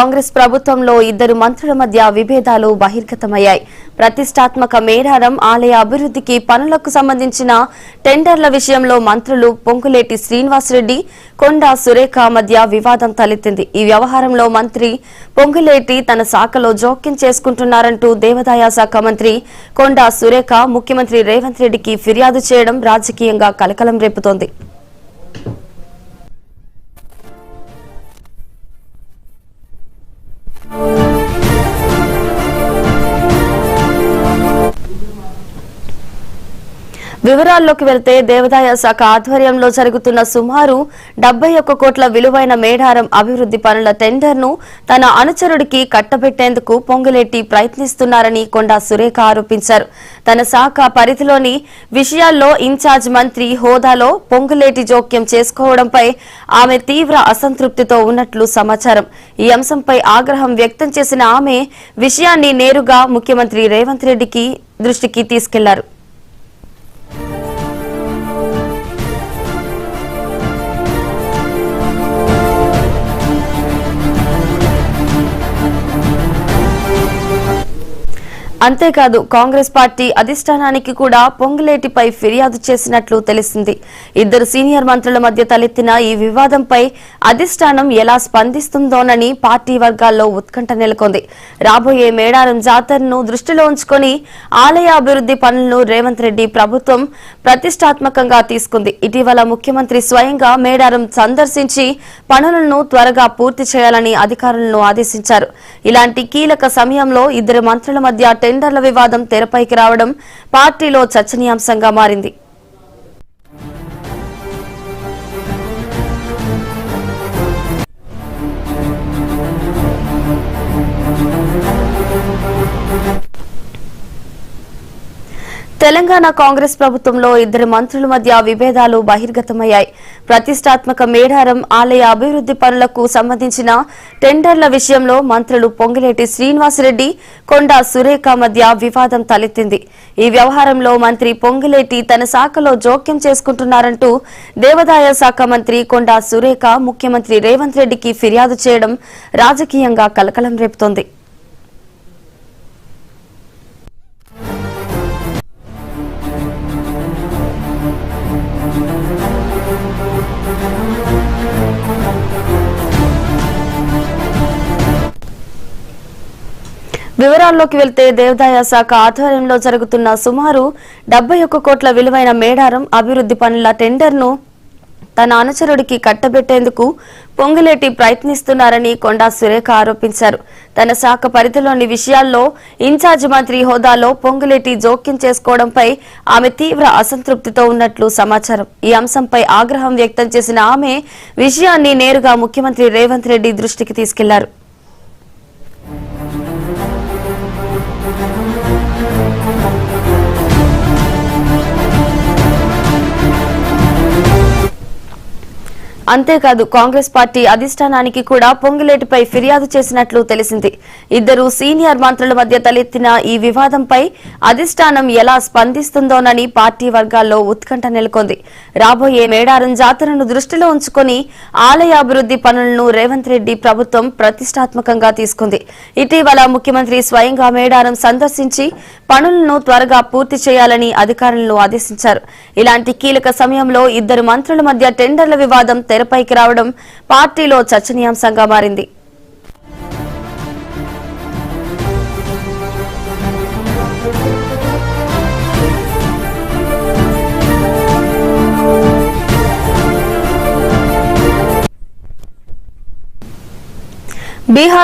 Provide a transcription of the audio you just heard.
కాంగ్రెస్ ప్రభుత్వంలో ఇద్దరు మంత్రుల మధ్య విభేదాలు బహిర్గతమయ్యాయి. ప్రతిష్టాత్మక మేడారం ఆలయ అభివృద్ధికి పనులకు సంబంధించిన టెండర్ల విషయంలో మంత్రులు పొంగులేటి శ్రీనివాసరెడ్డి, కొండా సురేఖ మధ్య వివాదం తలెత్తింది. ఈ వ్యవహారంలో మంత్రి పొంగులేటి తన శాఖలో జోక్యం చేసుకుంటున్నారంటూ దేవాదాయ శాఖ మంత్రి కొండా సురేఖ ముఖ్యమంత్రి రేవంత్ రెడ్డికి ఫిర్యాదు చేయడం రాజకీయంగా కలకలం రేపుతోంది. వివరాల్లోకి వెళ్తే దేవాదాయ శాఖ ఆధ్వర్యంలో జరుగుతున్న సుమారు 71 కోట్ల విలువైన మేడారం అభివృద్ధి పనుల టెండర్ను తన అనుచరుడికి కట్టబెట్టేందుకు పొంగులేటి ప్రయత్నిస్తున్నారని కొండా సురేఖ ఆరోపించారు. తన శాఖ పరిధిలోని విషయాల్లో ఇన్ఛార్జ్ మంత్రి హోదాలో పొంగులేటి జోక్యం చేసుకోవడంపై ఆమె తీవ్ర అసంతృప్తితో ఉన్నట్లు సమాచారం. ఈ అంశంపై ఆగ్రహం వ్యక్తం చేసిన ఆమె విషయాన్ని నేరుగా ముఖ్యమంత్రి రేవంత్ రెడ్డికి దృష్టికి తీసుకెళ్లారు. అంతేకాదు కాంగ్రెస్ పార్టీ అధిష్టానానికి కూడా పొంగులేటిపై ఫిర్యాదు చేసినట్లు తెలిసింది. ఇద్దరు సీనియర్ మంత్రుల మధ్య తలెత్తిన ఈ వివాదంపై అధిష్టానం ఎలా స్పందిస్తుందోనని పార్టీ వర్గాల్లో ఉత్కంఠ నెలకొంది. రాబోయే మేడారం జాతరను దృష్టిలో ఉంచుకొని ఆలయ అభివృద్ధి పనులను రేవంత్ రెడ్డి ప్రభుత్వం ప్రతిష్టాత్మకంగా తీసుకుంది. ఇటీవల ముఖ్యమంత్రి స్వయంగా మేడారం సందర్శించి పనులను త్వరగా పూర్తి చేయాలని అధికారులను ఆదేశించారు. ఇలాంటి కీలక సమయంలో ఇద్దరు మంత్రుల మధ్య టెండర్ల వివాదం తెరపైకి రావడం పార్టీలో చర్చనీయాంశంగా మారింది. తెలంగాణ కాంగ్రెస్ ప్రభుత్వంలో ఇద్దరు మంత్రుల మధ్య విభేదాలు బహిర్గతమయ్యాయి. ప్రతిష్టాత్మక మేడారం ఆలయ అభివృద్ధి పనులకు సంబంధించిన టెండర్ల విషయంలో మంత్రులు పొంగులేటి శ్రీనివాసరెడ్డి, కొండా సురేఖ మధ్య వివాదం తలెత్తింది. ఈ వ్యవహారంలో మంత్రి పొంగులేటి తన శాఖలో జోక్యం చేసుకుంటున్నారంటూ దేవాదాయ శాఖ మంత్రి కొండా సురేఖ ముఖ్యమంత్రి రేవంత్ రెడ్డికి ఫిర్యాదు చేయడం రాజకీయంగా కలకలం రేపుతోంది. వివరాల్లోకి వెళ్తే దేవాదాయ శాఖ ఆధ్వర్యంలో జరుగుతున్న సుమారు 71 కోట్ల విలువైన మేడారం అభివృద్ధి పనుల టెండర్ను తన అనుచరుడికి కట్టబెట్టేందుకు పొంగులేటి ప్రయత్నిస్తున్నారని కొండా సురేఖ ఆరోపించారు. తన శాఖ పరిధిలోని విషయాల్లో ఇన్ఛార్జ్ మంత్రి హోదాలో పొంగులేటి జోక్యం చేసుకోవడంపై ఆమె తీవ్ర అసంతృప్తితో ఉన్నట్లు సమాచారం. ఈ అంశంపై ఆగ్రహం వ్యక్తం చేసిన ఆమె విషయాన్ని నేరుగా ముఖ్యమంత్రి రేవంత్ రెడ్డి దృష్టికి తీసుకెళ్లారు. అంతేకాదు కాంగ్రెస్ పార్టీ అధిష్టానానికి కూడా పొంగులేటిపై ఫిర్యాదు చేసినట్లు తెలిసింది. ఇద్దరు సీనియర్ మంత్రుల మధ్య తలెత్తిన ఈ వివాదంపై అధిష్టానం ఎలా స్పందిస్తుందోనని పార్టీ వర్గాల్లో ఉత్కంఠ నెలకొంది. రాబోయే మేడారం జాతరను దృష్టిలో ఉంచుకొని ఆలయ అభివృద్ధి పనులను రేవంత్ రెడ్డి ప్రభుత్వం ప్రతిష్టాత్మకంగా తీసుకుంది. ఇటీవల ముఖ్యమంత్రి స్వయంగా మేడారం సందర్శించి పనులను త్వరగా పూర్తి చేయాలని అధికారులను ఆదేశించారు. ఇలాంటి కీలక సమయంలో ఇద్దరు మంత్రుల మధ్య టెండర్ల వివాదం తెరపైకి రావడం పార్టీలో చర్చనీయాంశంగా మారింది. బీహార్